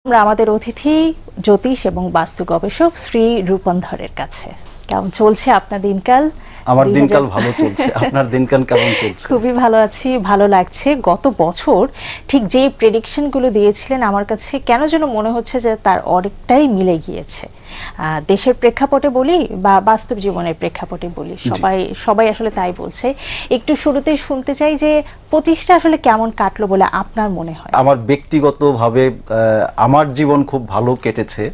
আমরা আমাদের অতিথি জ্যোতিষ এবং বাস্তু গবেষক শ্রী রূপন ধরের কাছে। কেমন চলছে আপনার দিনকাল? আমার দিনকাল ভালো চলছে, আপনার দিনকাল কেমন চলছে? খুবই ভালো আছি, ভালো লাগছে। গত বছর ঠিক যে প্রেডিকশনগুলো দিয়েছিলেন আমার কাছে কেন যেন মনে হচ্ছে যে তার অনেকটাই মিলে গিয়েছে। দেশের প্রেক্ষাপটে বলি বা বাস্তব জীবনের প্রেক্ষাপটে বলি, সবাই আসলে তাই বলছে। একটু শুরুতেই শুনতে চাই যে 25টা আসলে কেমন কাটলো বলে আপনার মনে হয়? আমার ব্যক্তিগতভাবে আমার জীবন খুব ভালো কেটেছে।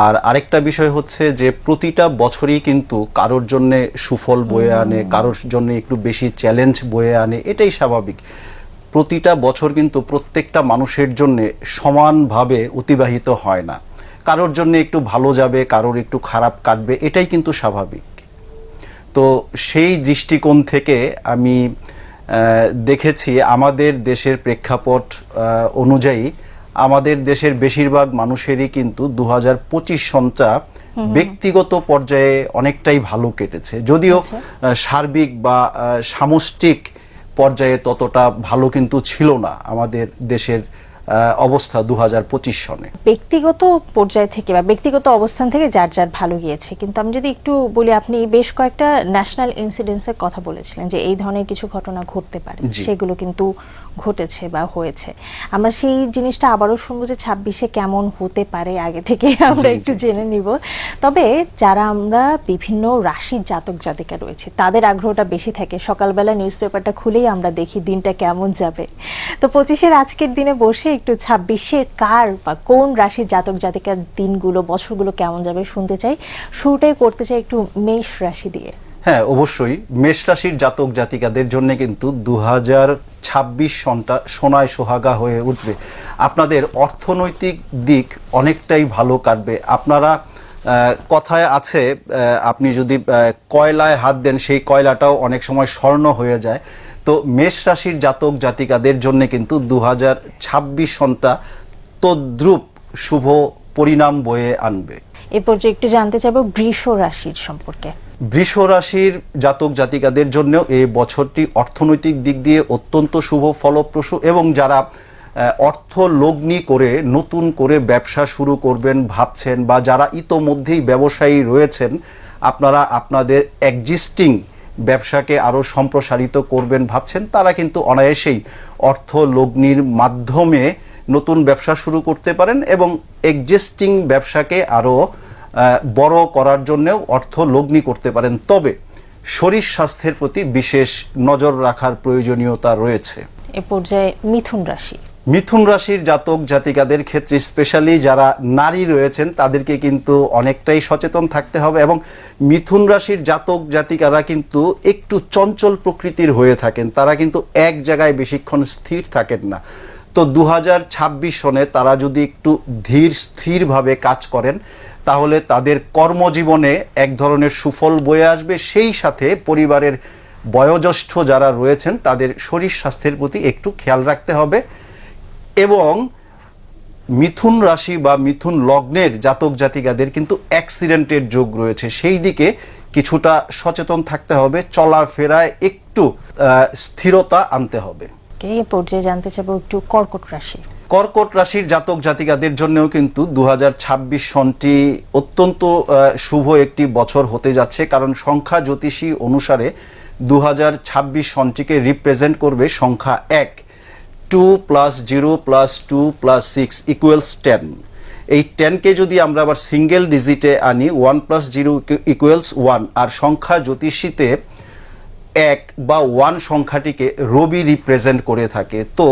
আর আরেকটা বিষয় হচ্ছে যে প্রতিটা বছরই কিন্তু কারোর জন্য সুফল বয়ে আনে, কারোর জন্য একটু বেশি চ্যালেঞ্জ বয়ে আনে, এটাই স্বাভাবিক। প্রতিটা বছর কিন্তু প্রত্যেকটা মানুষের জন্য সমানভাবে অতিবাহিত হয় না। কারোর জন্য একটু ভালো যাবে, কারোর একটু খারাপ কাটবে, এটাই কিন্তু স্বাভাবিক। তো সেই দৃষ্টিকোণ থেকে আমি দেখেছি আমাদের দেশের প্রেক্ষাপট অনুযায়ী আমাদের দেশের বেশিরভাগ মানুষেরই কিন্তু 2025 সনটা ব্যক্তিগত পর্যায়ে অনেকটাই ভালো কেটেছে, যদিও সার্বিক বা সামষ্টিক পর্যায়ে ততটা ভালো কিন্তু ছিল না আমাদের দেশের অবস্থা 2025 সনে। ব্যক্তিগত পর্যায় থেকে বা ব্যক্তিগত অবস্থান থেকে যার যার ভালো গিয়েছে, কিন্তু আমি যদি একটু বলি, আপনি বেশ কয়েকটা ন্যাশনাল ইনসিডেন্টসের কথা বলেছিলেন যে এই ধরনের কিছু ঘটনা ঘটতে পারে, সেগুলো কিন্তু ঘটেছে বা হয়েছে। আমরা সেই জিনিসটা আবারও শুনবো যে 26-এ কেমন হতে পারে, আগে থেকে আমরা একটু জেনে নিব। তবে যারা আমরা বিভিন্ন রাশির জাতক জাতিকা রয়েছে তাদের আগ্রহটা বেশি থাকে। সকালবেলা নিউজ পেপারটা খুলেই আমরা দেখি দিনটা কেমন যাবে। তো 25-এর আজকের দিনে বসে একটু 26-এ কার বা কোন রাশির জাতক জাতিকার দিনগুলো, বছরগুলো কেমন যাবে শুনতে চাই। শুরুটাই করতে চাই একটু মেষ রাশি দিয়ে। হ্যাঁ, অবশ্যই মেষ রাশির জাতক জাতিকাদের জন্য কিন্তু 2026 সনটা সোনায় সোহাগা হয়ে উঠবে। আপনাদের অর্থনৈতিক দিক অনেকটাই ভালো কাটবে। আপনারা কথায় আছে, আপনি যদি কয়লায় হাত দেন সেই কয়লাটাও অনেক সময় স্বর্ণ হয়ে যায়। তো মেষ রাশির জাতক জাতিকাদের জন্য কিন্তু 2026 সনটা তদ্রূপ শুভ পরিণাম বয়ে আনবে। এরপর যে একটু জানতে চাইবো বৃষ রাশির সম্পর্কে। বৃষ রাশির জাতক জাতিকাদের জন্য এই বছরটি অর্থনৈতিক দিক দিয়ে অত্যন্ত শুভ ফলপ্রসূ, এবং যারা অর্থ লগ্নি করে নতুন করে ব্যবসা শুরু করবেন ভাবছেন, বা যারা ইতোমধ্যেই ব্যবসায়ী রয়েছেন, আপনারা আপনাদের এক্সিস্টিং ব্যবসাকে আরও সম্প্রসারিত করবেন ভাবছেন, তারা কিন্তু অনায়াসেই অর্থ লগ্নির মাধ্যমে নতুন ব্যবসা শুরু করতে পারেন এবং এক্সিস্টিং ব্যবসাকে আরও বড় করার জন্যও অর্থ লগ্নি করতে পারেন। তবে শরীর স্বাস্থ্যের প্রতি বিশেষ নজর রাখার প্রয়োজনীয়তা রয়েছে। এ পর্যায়ে মিথুন রাশি। মিথুন রাশির জাতক জাতিকাদের ক্ষেত্রে স্পেশালি যারা নারী রয়েছেন তাদেরকে কিন্তু অনেকটাই সচেতন থাকতে হবে, এবং মিথুন রাশির জাতক জাতিকারা কিন্তু একটু চঞ্চল প্রকৃতির হয়ে থাকেন। তারা কিন্তু এক জায়গায় বেশিক্ষণ স্থির থাকেন না। তো 2026 সনে তারা যদি একটু ধীর স্থিরভাবে কাজ করেন তাহলে তাদের কর্মজীবনে এক ধরনের সুফল বয়ে আসবে। সেই সাথে পরিবারের বয়োজ্যেষ্ঠ যারা রয়েছেন তাদের শরীর স্বাস্থ্যের প্রতি একটু খেয়াল রাখতে হবে। এবং মিথুন রাশি বা মিথুন লগ্নের জাতক জাতিকাদের কিন্তু অ্যাক্সিডেন্টের যোগ রয়েছে, সেই দিকে কিছুটা সচেতন থাকতে হবে, চলাফেরায় একটু স্থিরতা আনতে হবে। এই পর্যায়ে জানতে চাইবো একটু কর্কট রাশি। কর্কট রাশির জাতক জাতিকাদের জন্যও কিন্তু 2026 সনটি অত্যন্ত শুভ একটি বছর হতে যাচ্ছে, কারণ সংখ্যা জ্যোতিষী অনুসারে 2026 সনটিকে রিপ্রেজেন্ট করবে সংখ্যা 1। 2 + 0 + 2 + 6 = 10। এই 10কে যদি আমরা আবার সিঙ্গেল ডিজিটে আনি, 1 + 0 = 1। আর সংখ্যা জ্যোতিষীতে 1 বা 1 সংখ্যাটিকে রবি রিপ্রেজেন্ট করে থাকে। তো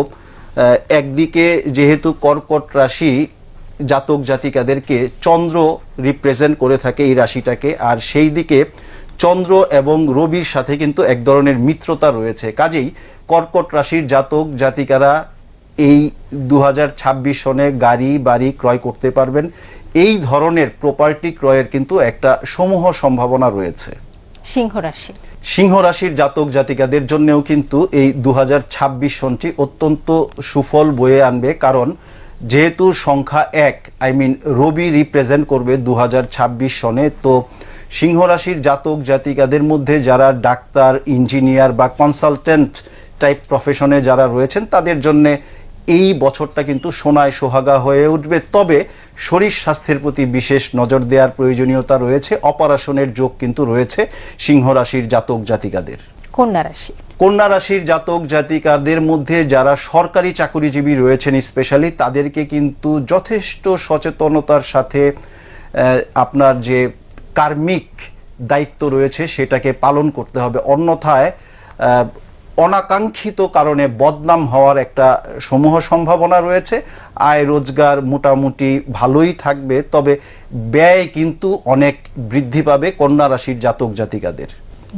একদিকে যেহেতু কর্কট রাশি জাতক জাতিকাদেরকে চন্দ্র রিপ্রেজেন্ট করে থাকে এই রাশিটাকে, আর সেই দিকে চন্দ্র এবং রবির সাথে কিন্তু এক ধরনের মিত্রতা রয়েছে। কাজেই কর্কট রাশির জাতক জাতিকারা এই 2026 সনে গাড়ি বাড়ি ক্রয় করতে পারবেন। এই ধরনের প্রপার্টি ক্রয়ের কিন্তু একটা সমূহ সম্ভাবনা রয়েছে। সিংহ রাশি। সিংহ রাশির জাতক জাতিকাদের জন্যও কিন্তু এই 2026 সনটি অত্যন্ত সুফল বয়ে আনবে, কারণ যেহেতু সংখ্যা 1 রবি রিপ্রেজেন্ট করবে 2026 সনে। তো সিংহ রাশির জাতক জাতিকাদের মধ্যে যারা ডাক্তার, ইঞ্জিনিয়ার বা কনসালটেন্ট টাইপ প্রফেশনে যারা রয়েছেন তাদের জন্য এই বছরটা কিন্তু সোনায় সোহাগা হয়ে উঠবে। তবে শরীর স্বাস্থ্যের প্রতি বিশেষ নজর দেওয়ার প্রয়োজনীয়তা রয়েছে। অপারেশনের যোগ কিন্তু রয়েছে সিংহ রাশির জাতক জাতিকাদের। কন্যা রাশি, কন্যা রাশির জাতক জাতিকাদের মধ্যে যারা সরকারি চাকরিজীবী রয়েছেন স্পেশালি, তাদেরকে কিন্তু যথেষ্ট সচেতনতার সাথে আপনার যে কার্মিক দায়িত্ব রয়েছে সেটাকে পালন করতে হবে। অন্যথায় অনাকাঙ্ক্ষিত কারণে বদনাম হওয়ার একটা সমূহ সম্ভাবনা রয়েছে। আয় রোজগার মোটামুটি ভালোই থাকবে, তবে ব্যয় কিন্তু অনেক বৃদ্ধি পাবে কন্যা রাশির জাতক জাতিকাদের।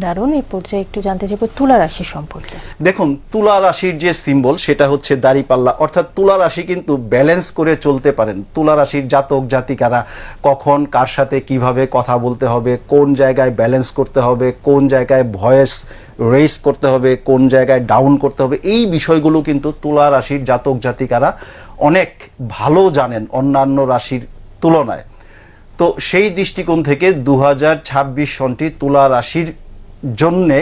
দারুণ। এই পর্যায়ে একটু জানতে চাইব তুলা রাশি সম্পর্কে। দেখুন, তুলা রাশির যে সিম্বল সেটা হচ্ছে দাড়িপাল্লা, অর্থাৎ তুলা রাশি কিন্তু ব্যালেন্স করে চলতে পারেন। তুলা রাশির জাতক জাতিকারা কখন কার সাথে কিভাবে কথা বলতে হবে, কোন জায়গায় ব্যালেন্স করতে হবে, কোন জায়গায় ভয়েস রেইজ করতে হবে, কোন জায়গায় ডাউন করতে হবে, এই বিষয়গুলো কিন্তু তুলা রাশির জাতক জাতিকারা অনেক ভালো জানেন অন্যান্য রাশির তুলনায়। তো সেই দৃষ্টিকোণ থেকে 2026 সনটি তুলা রাশির জন্যে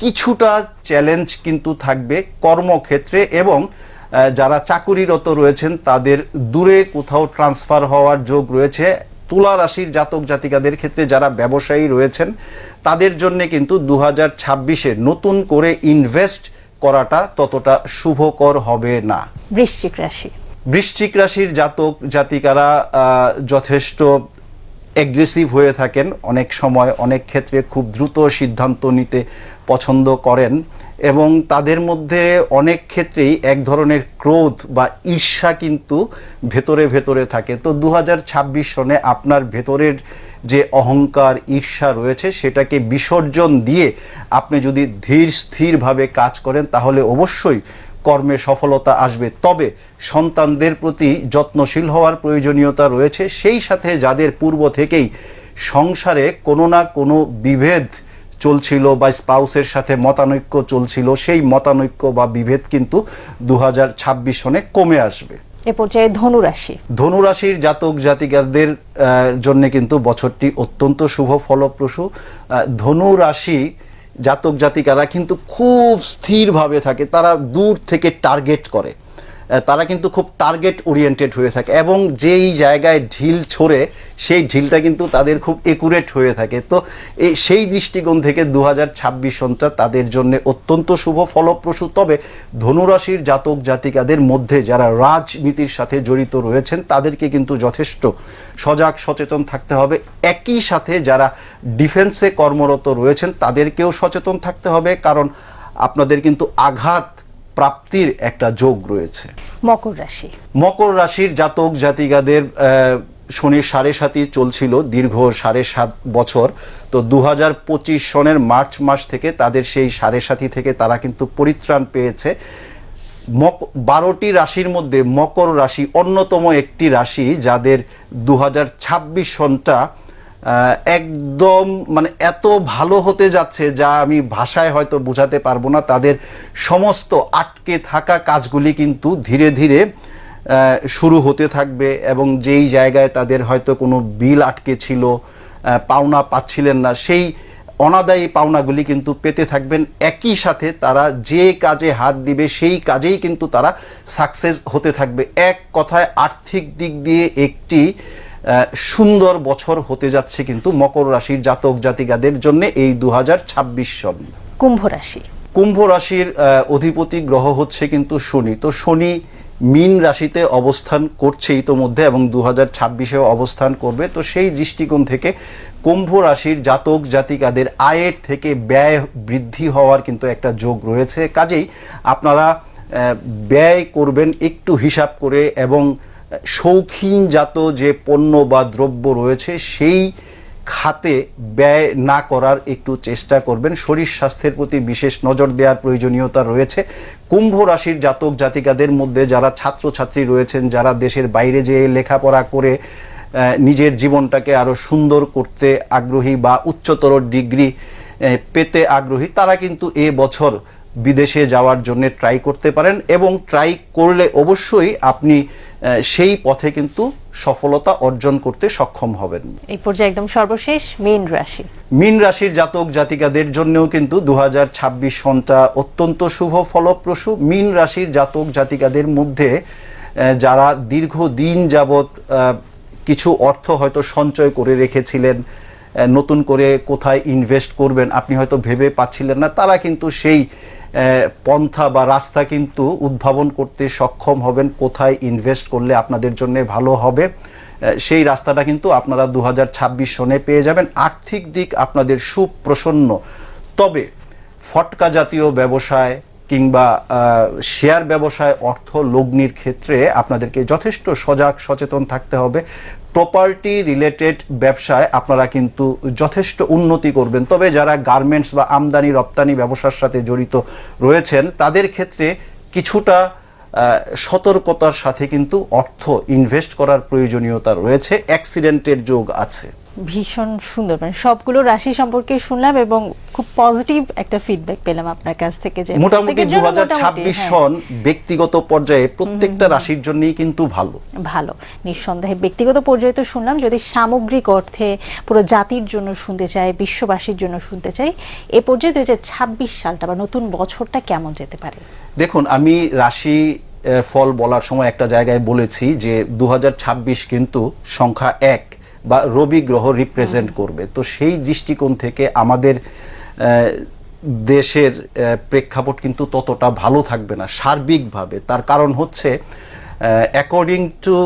কিছুটা চ্যালেঞ্জ কিন্তু থাকবে কর্মক্ষেত্রে, এবং যারা চাকুরিরত রয়েছেন তাদের দূরে কোথাও ট্রান্সফার হওয়ার যোগ রয়েছে। তুলা রাশির জাতক জাতিকাদের ক্ষেত্রে যারা ব্যবসায়ী রয়েছেন তাদের জন্য কিন্তু 2026-এ নতুন করে ইনভেস্ট করাটা ততটা শুভকর হবে না। বৃশ্চিক রাশি, বৃশ্চিক রাশির জাতক জাতিকারা যথেষ্ট অ্যাগ্রেসিভ হয়ে থাকেন, অনেক সময় অনেক ক্ষেত্রে খুব দ্রুত সিদ্ধান্ত নিতে পছন্দ করেন, এবং তাদের মধ্যে অনেক ক্ষেত্রেই এক ধরনের ক্রোধ বা ঈর্ষা কিন্তু ভেতরে ভেতরে থাকে। তো 2026 সনে আপনার ভেতরের যে অহংকার ঈর্ষা রয়েছে সেটাকে বিসর্জন দিয়ে আপনি যদি ধীর স্থিরভাবে কাজ করেন তাহলে অবশ্যই কর্মে সফলতা আসবে। তবে সন্তানদের প্রতি যত্নশীল হওয়ার প্রয়োজনীয়তা রয়েছে। সেই সাথে যাদের পূর্ব থেকেই সংসারে কোনো না কোনো বিভেদ চলছিল বা স্পাউসের সাথে মতানৈক্য চলছিল, সেই মতানৈক্য বা বিভেদ কিন্তু 2026 সনে কমে আসবে। এ পর্যায়ে ধনুরাশি, ধনুরাশির জাতক জাতিকাদের জন্য কিন্তু বছরটি অত্যন্ত শুভ ফলপ্রসূ। ধনুরাশি জাতক জাতিকারা কিন্তু খুব স্থিরভাবে থাকে, তারা দূর থেকে টার্গেট করে, তারা কিন্তু খুব টার্গেট ওরিয়েন্টেড হয়ে থাকে, এবং যেই জায়গায় ঢিল ছোড়ে সেই ঢিলটা কিন্তু তাদের খুব একুরেট হয়ে থাকে। তো সেই দৃষ্টিকোণ থেকে 2026 সনটা তাদের জন্য অত্যন্ত শুভ ফলপ্রসূ। তবে ধনুরাশির জাতক জাতিকাদের মধ্যে যারা রাজনীতির সাথে জড়িত রয়েছেন তাদেরকে কিন্তু যথেষ্ট সজাগ সচেতন থাকতে হবে। একই সাথে যারা ডিফেন্সে কর্মরত রয়েছেন তাদেরকেও সচেতন থাকতে হবে, কারণ আপনাদের কিন্তু আঘাত প্রাপ্তির একটা যোগ রয়েছে। মকর রাশি, মকর রাশির জাতক জাতিকাদের শনির 7.5 চলছিল দীর্ঘ 7.5 বছর। তো 2025 সনের মার্চ মাস থেকে তাদের সেই 7.5 থেকে তারা কিন্তু পরিত্রাণ পেয়েছে। 12টি রাশির মধ্যে মকর রাশি অন্যতম একটি রাশি যাদের 2026 সনটা একদম মানে এত ভালো হতে যাচ্ছে যা আমি ভাষায় হয়তো বোঝাতে পারবো না। তাদের সমস্ত আটকে থাকা কাজগুলি কিন্তু ধীরে ধীরে শুরু হতে থাকবে, এবং যেই জায়গায় তাদের হয়তো কোনো বিল আটকে ছিল, পাওনা পাচ্ছিলেন না, সেই অনাদায়ী পাওনাগুলি কিন্তু পেতে থাকবেন। একই সাথে তারা যে কাজে হাত দিবে সেই কাজেই কিন্তু তারা সাকসেস হতে থাকবে। এক কথায় আর্থিক দিক দিয়ে একটি সুন্দর বছর হতে যাচ্ছে কিন্তু মকর রাশির জাতক জাতিকাদের জন্য এই 2026 সন। কুম্ভ রাশি, কুম্ভ রাশির অধিপতি গ্রহ হচ্ছে কিন্তু শনি। তো শনি মীন রাশিতে অবস্থান করছে ইতোমধ্যে, এবং 2026-এও অবস্থান করবে। তো সেই দৃষ্টিকোণ থেকে কুম্ভ রাশির জাতক জাতিকাদের আয়ের থেকে ব্যয় বৃদ্ধি হওয়ার কিন্তু একটা যোগ রয়েছে। কাজেই আপনারা ব্যয় করবেন একটু হিসাব করে, এবং শৌখিনজাত যে পণ্য বা দ্রব্য রয়েছে সেই খাতে ব্যয় না করার একটু চেষ্টা করবেন। শরীর স্বাস্থ্যের প্রতি বিশেষ নজর দেওয়ার প্রয়োজনীয়তা রয়েছে। কুম্ভ রাশির জাতক জাতিকাদের মধ্যে যারা ছাত্রছাত্রী রয়েছেন, যারা দেশের বাইরে যেয়ে লেখাপড়া করে নিজের জীবনটাকে আরও সুন্দর করতে আগ্রহী বা উচ্চতর ডিগ্রি পেতে আগ্রহী, তারা কিন্তু এ বছর বিদেশে যাওয়ার জন্য ট্রাই করতে পারেন, এবং ট্রাই করলে অবশ্যই আপনি সেই পথে কিন্তু সফলতা অর্জন করতে সক্ষম হবেন। এই পর্যায়ে একদম সর্বশেষ মীন রাশি। মীন রাশির জাতক জাতিকাদের জন্যও কিন্তু 2026 সনটা অত্যন্ত শুভ ফলপ্রসূ। মীন রাশির জাতক জাতিকাদের মধ্যে যারা দীর্ঘদিন যাবৎ কিছু অর্থ হয়তো সঞ্চয় করে রেখেছিলেন, নতুন করে কোথায় ইনভেস্ট করবেন আপনি হয়তো ভেবে পাচ্ছিলেন না, তারা কিন্তু সেই পন্থা বা রাস্তা কিন্তু উদ্ভাবন করতে সক্ষম হবেন। কোথায় ইনভেস্ট করলে আপনাদের জন্য ভালো হবে সেই রাস্তাটা কিন্তু আপনারা 2026 সনে পেয়ে যাবেন। আর্থিক দিক আপনাদের সুপ্রসন্ন, তবে ফটকা জাতীয় ব্যবসায় কিংবা শেয়ার ব্যবসায় অর্থ লগ্নির ক্ষেত্রে আপনাদেরকে যথেষ্ট সজাগ সচেতন থাকতে হবে। প্রপার্টি রিলেটেড ব্যবসায় আপনারা কিন্তু যথেষ্ট উন্নতি করবেন, তবে যারা গার্মেন্টস বা আমদানি রপ্তানি ব্যবসার সাথে জড়িত রয়েছেন তাদের ক্ষেত্রে কিছুটা সতর্কতার সাথে কিন্তু অর্থ ইনভেস্ট করার প্রয়োজনীয়তা রয়েছে। অ্যাক্সিডেন্টের যোগ আছে। ভীষণ সুন্দর, মানে সবগুলো রাশি সম্পর্কে শুনলাম এবং খুব পজিটিভ একটা ফিডব্যাক পেলাম আপনার কাছ থেকে যে মোটামুটি 2026 সন ব্যক্তিগত পর্যায়ে প্রত্যেকটা রাশির জন্যই কিন্তু ভালো। নিঃসন্দেহে ব্যক্তিগত পর্যায়ে তো শুনলাম, যদি সামগ্রিক অর্থে পুরো জাতির জন্য শুনতে চাই, বিশ্ববাসীর জন্য শুনতে চাই, এ পর্যায়ে 2026 সালটা বা নতুন বছরটা কেমন যেতে পারে? দেখুন, আমি রাশি ফল বলার সময় একটা জায়গায় বলেছি যে 2026 কিন্তু সংখ্যা 1 বা রবি গ্রহ রিপ্রেজেন্ট করবে। তো সেই দৃষ্টিকোণ থেকে আমাদের দেশের প্রেক্ষাপট কিন্তু ততটা ভালো থাকবে না সার্বিকভাবে। তার কারণ হচ্ছে according to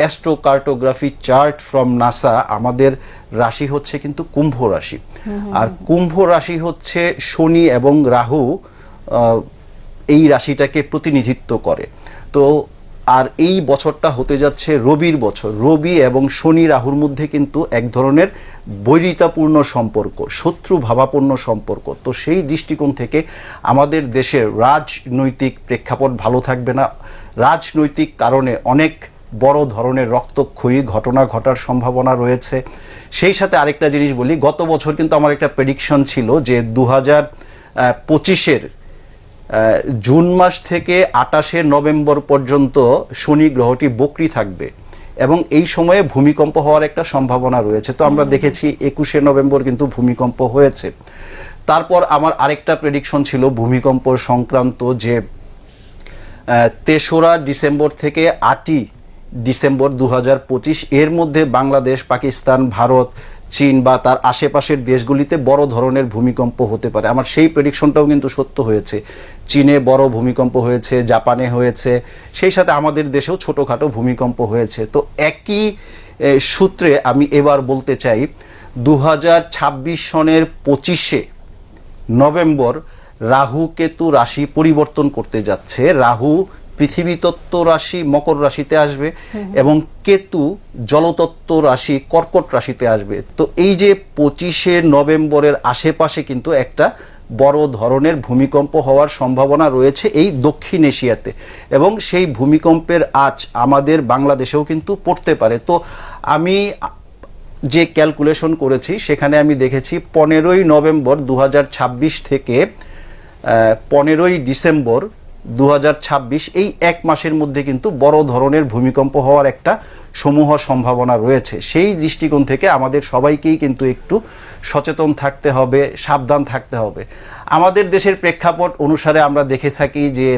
astrocartography chart from NASA আমাদের রাশি হচ্ছে কিন্তু কুম্ভ রাশি। আর কুম্ভ রাশি হচ্ছে শনি এবং রাহু এই রাশিটাকে প্রতিনিধিত্ব করে। তো আর এই বছরটা হতে যাচ্ছে রবির বছর। রবি এবং শনি রাহুর মধ্যে কিন্তু এক ধরনের বৈরিতাপূর্ণ সম্পর্ক, শত্রু ভাবাপন্ন সম্পর্ক। তো সেই দৃষ্টিকোণ থেকে আমাদের দেশের রাজনৈতিক প্রেক্ষাপট ভালো থাকবে না। রাজনৈতিক কারণে অনেক বড় ধরনের রক্তক্ষয়ী ঘটনা ঘটার সম্ভাবনা রয়েছে। সেই সাথে আরেকটা জিনিস বলি, গত বছর কিন্তু আমার একটা প্রেডিকশন ছিল যে 2025-এর জুন মাস থেকে 28শে নভেম্বর পর্যন্ত শনি গ্রহটি বক্রী থাকবে এবং এই সময়ে ভূমিকম্প হওয়ার একটা সম্ভাবনা রয়েছে। তো আমরা দেখেছি 21শে নভেম্বর কিন্তু ভূমিকম্প হয়েছে। তারপর আমার আরেকটা প্রেডিকশন ছিল ভূমিকম্প সংক্রান্ত, যে 3রা ডিসেম্বর থেকে 8ই ডিসেম্বর 2025 এর মধ্যে বাংলাদেশ, পাকিস্তান, ভারত, চীন বা তার আশেপাশের দেশগুলিতে বড় ধরনের ভূমিকম্প হতে পারে। আমার সেই প্রেডিকশনটাও কিন্তু সত্য হয়েছে। চীনে বড় ভূমিকম্প হয়েছে, জাপানে হয়েছে, সেই সাথে আমাদের দেশেও ছোটোখাটো ভূমিকম্প হয়েছে। তো একই সূত্রে আমি এবার বলতে চাই 2026 সনের 25শে নভেম্বর রাহু কেতু রাশি পরিবর্তন করতে যাচ্ছে। রাহু পৃথিবী তত্ত্ব রাশি মকর রাশিতে আসবে এবং কেতু জলতত্ত্ব রাশি কর্কট রাশিতে আসবে। তো এই যে 25শে নভেম্বরের আশেপাশে কিন্তু একটা বড় ধরনের ভূমিকম্প হওয়ার সম্ভাবনা রয়েছে এই দক্ষিণ এশিয়াতে, এবং সেই ভূমিকম্পের আঁচ আমাদের বাংলাদেশেও কিন্তু পড়তে পারে। তো আমি যে ক্যালকুলেশন করেছি সেখানে আমি দেখেছি 15ই নভেম্বর 2026 থেকে 15ই ডিসেম্বর 2026 এই এক মাসের মধ্যে কিন্তু বড় ধরনের ভূমিকম্প হওয়ার একটা সমূহ সম্ভাবনা রয়েছে। সেই দৃষ্টিকোণ থেকে আমাদের সবাইকেই কিন্তু একটু সচেতন থাকতে হবে, সাবধান থাকতে হবে। আমাদের দেশের প্রেক্ষাপট অনুসারে আমরা দেখে থাকি যে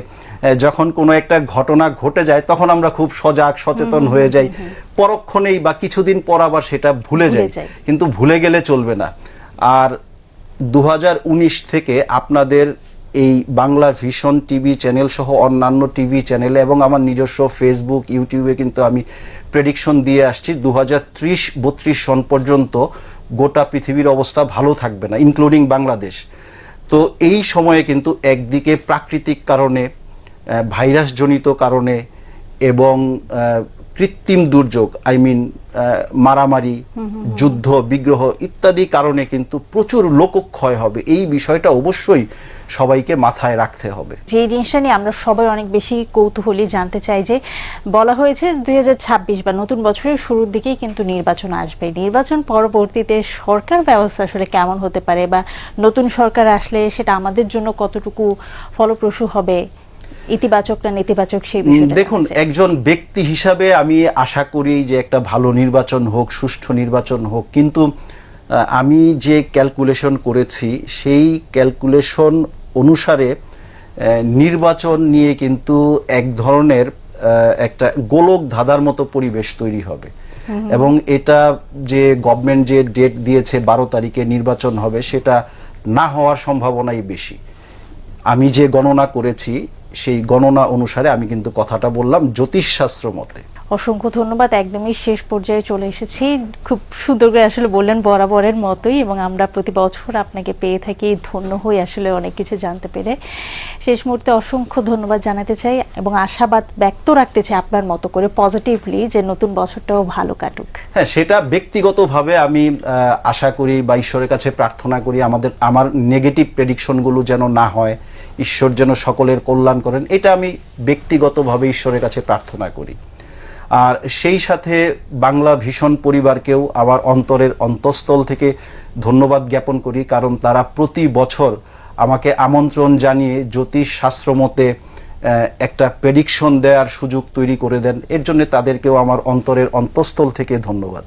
যখন কোনো একটা ঘটনা ঘটে যায় তখন আমরা খুব সজাগ সচেতন হয়ে যাই, পরক্ষণেই বা কিছুদিন পর আবার সেটা ভুলে যাই। কিন্তু ভুলে গেলে চলবে না। আর 2019 থেকে আপনাদের এই বাংলা ভিশন টিভি চ্যানেল সহ অন্যান্য টিভি চ্যানেলে এবং আমার নিজস্ব ফেসবুক, ইউটিউবে কিন্তু আমি প্রেডিকশন দিয়ে আসছি 2030-32 সন পর্যন্ত গোটা পৃথিবীর অবস্থা ভালো থাকবে না, ইনক্লুডিং বাংলাদেশ। তো এই সময়ে কিন্তু একদিকে প্রাকৃতিক কারণে, ভাইরাসজনিত কারণে এবং কৃত্রিম দুর্যোগ মারামারি, যুদ্ধ বিগ্রহ ইত্যাদি কারণে কিন্তু প্রচুর লোকক্ষয় হবে। এই বিষয়টা অবশ্যই সবাইকে মাথায় রাখতে হবে। যে জিনিসটা নিয়ে আমরা সবাই অনেক বেশি কৌতূহলী, জানতে চাই যে বলা হয়েছে 2026 বা নতুন বছরের শুরুর দিকেই কিন্তু নির্বাচন আসবে। নির্বাচন পরবর্তীতে সরকার ব্যবস্থা আসলে কেমন হতে পারে, বা নতুন সরকার আসলে সেটা আমাদের জন্য কতটুকু ফলপ্রসূ হবে, ইতিবাচক না নেতিবাচক, সেই বিষয়টা দেখুন, একজন ব্যক্তি হিসাবে আমি আশা করি যে একটা ভালো নির্বাচন হোক, সুষ্ঠু নির্বাচন হোক, কিন্তু আমি যে ক্যালকুলেশন করেছি সেই ক্যালকুলেশন অনুসারে নির্বাচন নিয়ে কিন্তু এক ধরনের একটা গোলক ধাঁধার মতো পরিবেশ তৈরি হবে। এবং এটা যে গভর্নমেন্ট যে ডেট দিয়েছে 12 তারিখে নির্বাচন হবে, সেটা না হওয়ার সম্ভাবনাই বেশি। আমি যে গণনা করেছি সেই গণনা অনুসারে আমি কিন্তু কথাটা বললাম জ্যোতিষশাস্ত্র মতে। অসংখ্য ধন্যবাদ। একদমই শেষ পর্যায়ে চলে এসেছি। খুব সুন্দর করে আসলে বললেন বরাবরের মতোই, এবং আমরা প্রতি বছর আপনাকে পেয়ে থাকি, ধন্য হই আসলে অনেক কিছু জানতে পেরে। শেষ মুহূর্তে অসংখ্য ধন্যবাদ জানাতে চাই এবং আশাবাদ ব্যক্ত রাখতে চাই আপনার মতো করে পজিটিভলি, যে নতুন বছরটাও ভালো কাটুক। হ্যাঁ, সেটা ব্যক্তিগতভাবে আমি আশা করি বা ঈশ্বরের কাছে প্রার্থনা করি আমার নেগেটিভ প্রেডিকশনগুলো যেন না হয়, ঈশ্বর যেন সকলের কল্যাণ করেন, এটা আমি ব্যক্তিগতভাবে ঈশ্বরের কাছে প্রার্থনা করি। আর সেই সাথে বাংলা ভীষণ পরিবারকেও আমার অন্তরের অন্তঃস্থল থেকে ধন্যবাদ জ্ঞাপন করি, কারণ তারা প্রতি বছর আমাকে আমন্ত্রণ জানিয়ে জ্যোতিষ শাস্ত্র মতে একটা প্রেডিকশন দেওয়ার সুযোগ তৈরি করে দেন। এর জন্য তাদেরকেও আমার অন্তরের অন্তঃস্থল থেকে ধন্যবাদ।